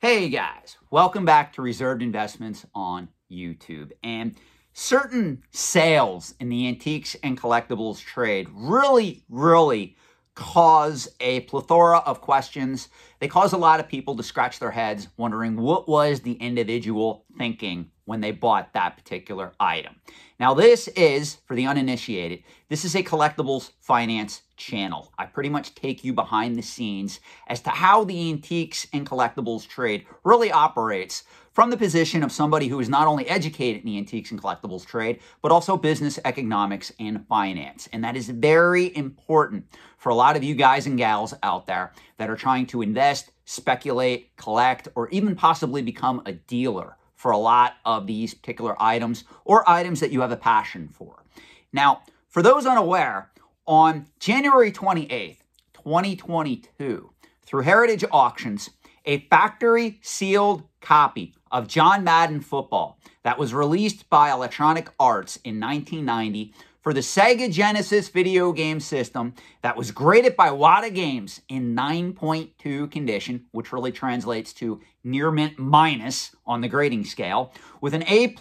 Hey guys, welcome back to Reserved Investments on YouTube. And certain sales in the antiques and collectibles trade really cause a plethora of questions. They cause a lot of people to scratch their heads wondering what was the individual thinking when they bought that particular item. Now this is, for the uninitiated, this is a collectibles finance channel. I pretty much take you behind the scenes as to how the antiques and collectibles trade really operates from the position of somebody who is not only educated in the antiques and collectibles trade, but also business, economics, and finance. And that is very important for a lot of you guys and gals out there that are trying to invest, speculate, collect, or even possibly become a dealer for a lot of these particular items or items that you have a passion for. Now, for those unaware, on January 28th, 2022, through Heritage Auctions, a factory sealed copy of John Madden Football that was released by Electronic Arts in 1990 for the Sega Genesis video game system that was graded by WATA Games in 9.2 condition, which really translates to near mint minus on the grading scale, with an A+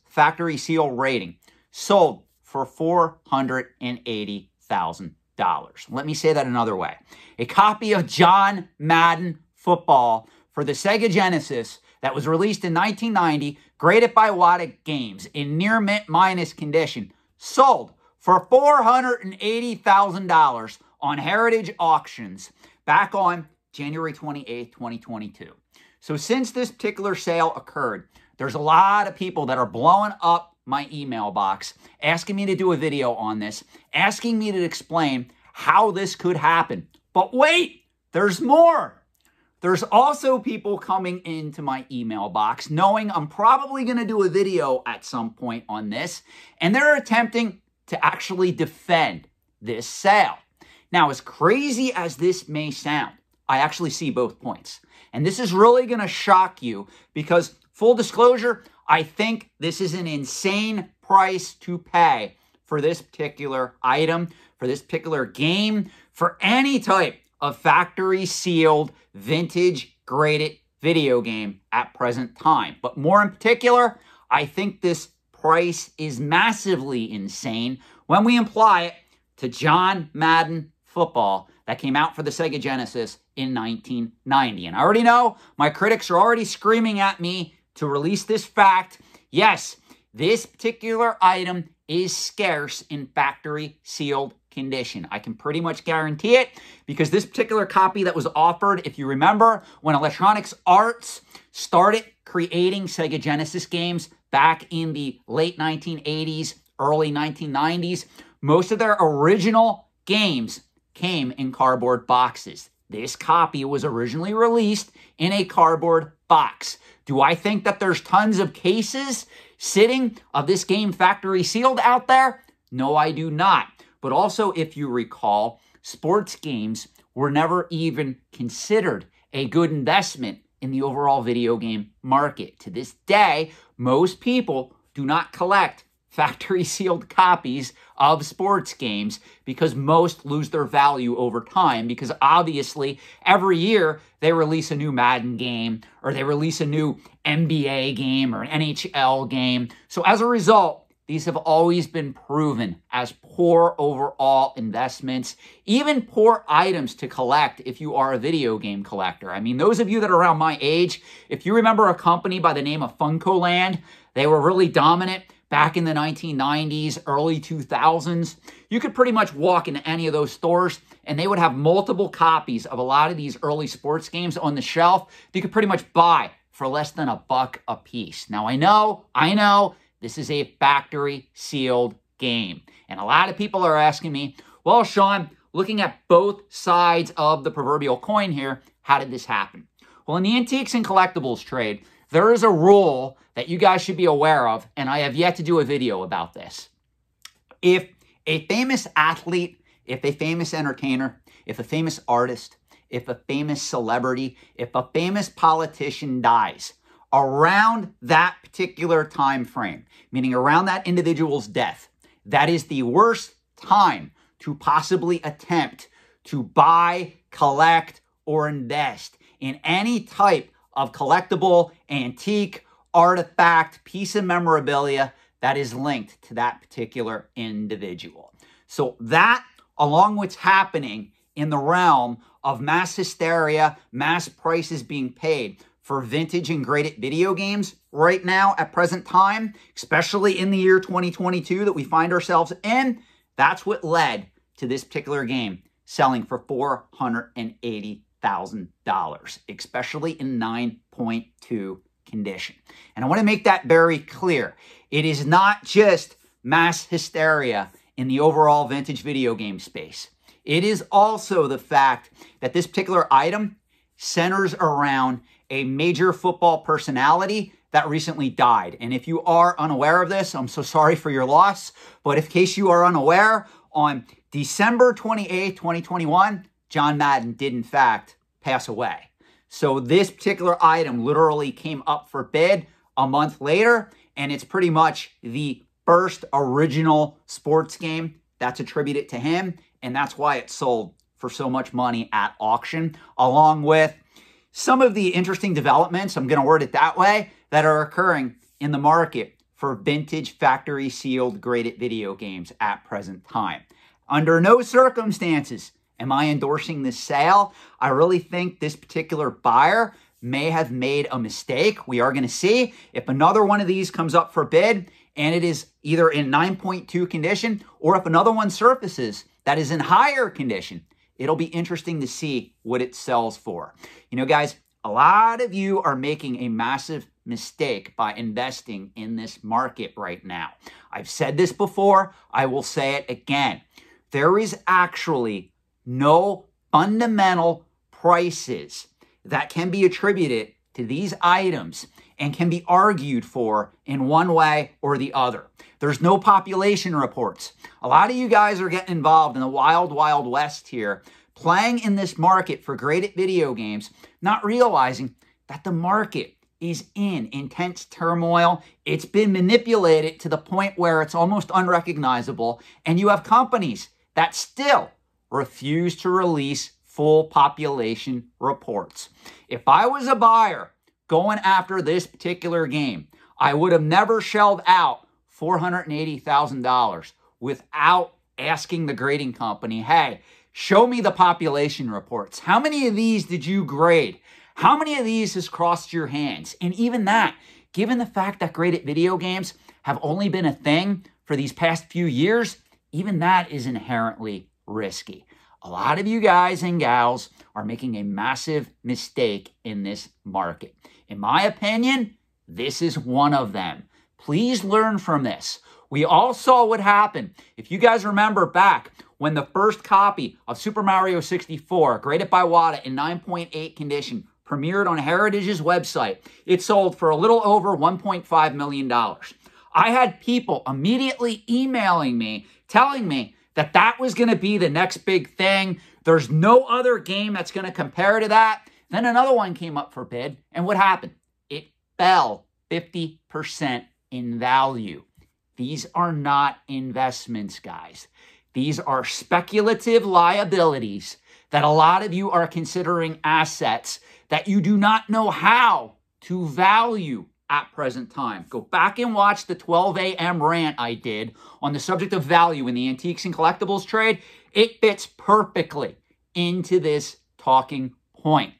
factory seal rating, sold for $480,000. Let me say that another way. A copy of John Madden Football for the Sega Genesis that was released in 1990, graded by WATA Games in near mint minus condition, sold for $480,000 on Heritage Auctions back on January 28th, 2022. So since this particular sale occurred, there's a lot of people that are blowing up my email box, asking me to do a video on this, asking me to explain how this could happen. But wait, there's more. There's also people coming into my email box knowing I'm probably going to do a video at some point on this, and they're attempting to actually defend this sale. Now, as crazy as this may sound, I actually see both points. And this is really going to shock you because, full disclosure, I think this is an insane price to pay for this particular item, for this particular game, for any type of factory sealed, vintage graded video game at present time. But more in particular, I think this price is massively insane when we apply it to John Madden Football that came out for the Sega Genesis in 1990. And I already know my critics are already screaming at me to release this fact. Yes, this particular item is scarce in factory sealed condition. I can pretty much guarantee it because this particular copy that was offered, if you remember, when Electronic Arts started creating Sega Genesis games back in the late 1980s, early 1990s, most of their original games came in cardboard boxes. This copy was originally released in a cardboard box. Do I think that there's tons of cases sitting of this game factory sealed out there? No, I do not. But also, if you recall, sports games were never even considered a good investment in the overall video game market. To this day, most people do not collect factory sealed copies of sports games because most lose their value over time because obviously every year they release a new Madden game or they release a new NBA game or an NHL game. So as a result, these have always been proven as poor overall investments, even poor items to collect if you are a video game collector. I mean, those of you that are around my age, if you remember a company by the name of Funcoland, they were really dominant back in the 1990s, early 2000s. You could pretty much walk into any of those stores and they would have multiple copies of a lot of these early sports games on the shelf that you could pretty much buy for less than $1 a piece. Now, I know, this is a factory sealed game. And a lot of people are asking me, well, Sean, looking at both sides of the proverbial coin here, how did this happen? Well, in the antiques and collectibles trade, there is a rule that you guys should be aware of, and I have yet to do a video about this. If a famous athlete, if a famous entertainer, if a famous artist, if a famous celebrity, if a famous politician dies, around that particular time frame, meaning around that individual's death, that is the worst time to possibly attempt to buy, collect, or invest in any type of collectible, antique, artifact, piece of memorabilia that is linked to that particular individual. So that, along with what's happening in the realm of mass hysteria, mass prices being paid for vintage and graded video games right now at present time, especially in the year 2022 that we find ourselves in, that's what led to this particular game selling for $480,000, especially in 9.2 condition. And I want to make that very clear. It is not just mass hysteria in the overall vintage video game space. It is also the fact that this particular item centers around a major football personality that recently died. And if you are unaware of this, I'm so sorry for your loss. But in case you are unaware, on December 28th, 2021, John Madden did in fact pass away. So this particular item literally came up for bid a month later, and it's pretty much the first original sports game that's attributed to him, and that's why it sold for so much money at auction, along with some of the interesting developments, I'm going to word it that way, that are occurring in the market for vintage factory sealed graded video games at present time. Under no circumstances am I endorsing this sale. I really think this particular buyer may have made a mistake. We are going to see if another one of these comes up for bid and it is either in 9.2 condition, or if another one surfaces that is in higher condition. It'll be interesting to see what it sells for. You know, guys, a lot of you are making a massive mistake by investing in this market right now. I've said this before. I will say it again. There is actually no fundamental prices that can be attributed to these items and can be argued for in one way or the other. There's no population reports. A lot of you guys are getting involved in the wild, wild west here, playing in this market for graded video games, not realizing that the market is in intense turmoil. It's been manipulated to the point where it's almost unrecognizable, and you have companies that still refuse to release full population reports. If I was a buyer going after this particular game, I would have never shelled out $480,000 without asking the grading company, hey, show me the population reports. How many of these did you grade? How many of these has crossed your hands? And even that, given the fact that graded video games have only been a thing for these past few years, even that is inherently risky. A lot of you guys and gals are making a massive mistake in this market. In my opinion, this is one of them. Please learn from this. We all saw what happened. If you guys remember back when the first copy of Super Mario 64, graded by WATA in 9.8 condition, premiered on Heritage's website, it sold for a little over $1.5 million. I had people immediately emailing me, telling me that that was going to be the next big thing. There's no other game that's going to compare to that. Then another one came up for bid, and what happened? It fell 50% in value. These are not investments, guys. These are speculative liabilities that a lot of you are considering assets that you do not know how to value at present time. Go back and watch the 12 a.m. rant I did on the subject of value in the antiques and collectibles trade. It fits perfectly into this talking point.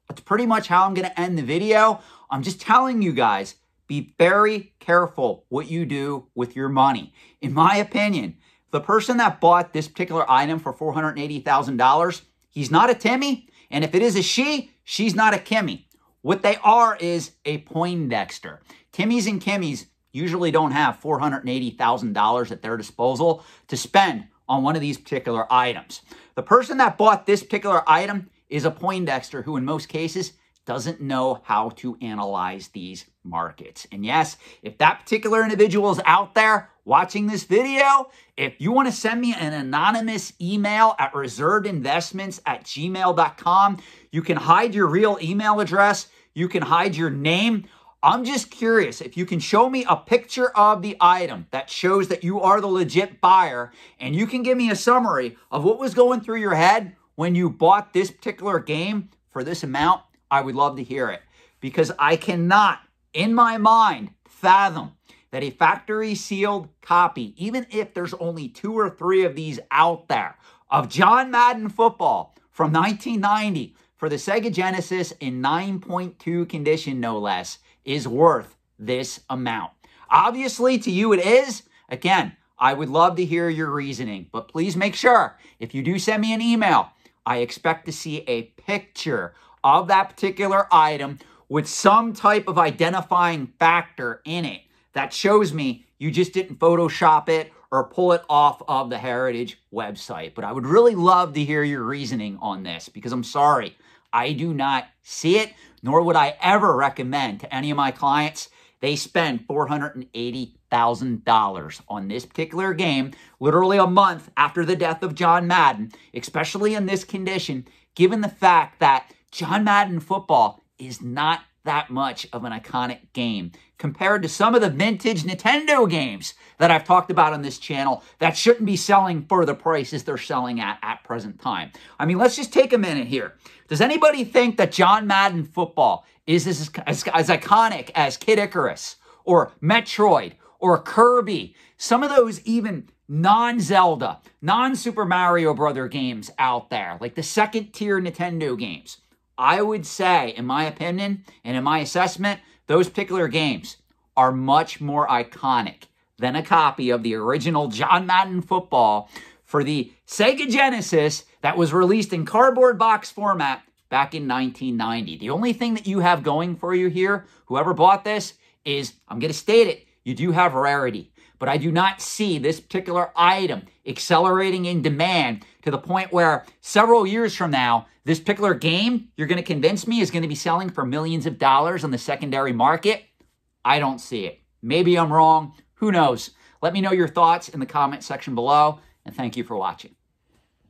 That's pretty much how I'm going to end the video. I'm just telling you guys, be very careful what you do with your money. In my opinion, the person that bought this particular item for $480,000, he's not a Timmy. And if it is a she, she's not a Kimmy. What they are is a Poindexter. Timmys and Kimmys usually don't have $480,000 at their disposal to spend on one of these particular items. The person that bought this particular item is a Poindexter who in most cases doesn't know how to analyze these markets. And yes, if that particular individual is out there watching this video, if you want to send me an anonymous email at reservedinvestments@gmail.com, you can hide your real email address. You can hide your name. I'm just curious if you can show me a picture of the item that shows that you are the legit buyer, and you can give me a summary of what was going through your head when you bought this particular game for this amount. I would love to hear it. because I cannot, in my mind, fathom that a factory sealed copy, even if there's only 2 or 3 of these out there, of John Madden Football from 1990 for the Sega Genesis in 9.2 condition, no less, is worth this amount. Obviously, to you it is. Again, I would love to hear your reasoning, but please make sure, if you do send me an email, I expect to see a picture of that particular item with some type of identifying factor in it that shows me you just didn't Photoshop it or pull it off of the Heritage website. But I would really love to hear your reasoning on this, because I'm sorry, I do not see it, nor would I ever recommend to any of my clients they spend $480,000 on this particular game, literally a month after the death of John Madden, especially in this condition, given the fact that John Madden Football is not that much of an iconic game compared to some of the vintage Nintendo games that I've talked about on this channel that shouldn't be selling for the prices they're selling at present time. I mean, let's just take a minute here. Does anybody think that John Madden Football is as iconic as Kid Icarus or Metroid or Kirby? Some of those even non-Zelda, non-Super Mario Brother games out there, like the second-tier Nintendo games. I would say, in my opinion and in my assessment, those particular games are much more iconic than a copy of the original John Madden Football for the Sega Genesis that was released in cardboard box format back in 1990. The only thing that you have going for you here, whoever bought this, is, I'm going to state it, you do have rarity. But I do not see this particular item accelerating in demand to the point where several years from now, this particular game, you're going to convince me, is going to be selling for millions of dollars on the secondary market. I don't see it. Maybe I'm wrong. Who knows? Let me know your thoughts in the comment section below, and thank you for watching.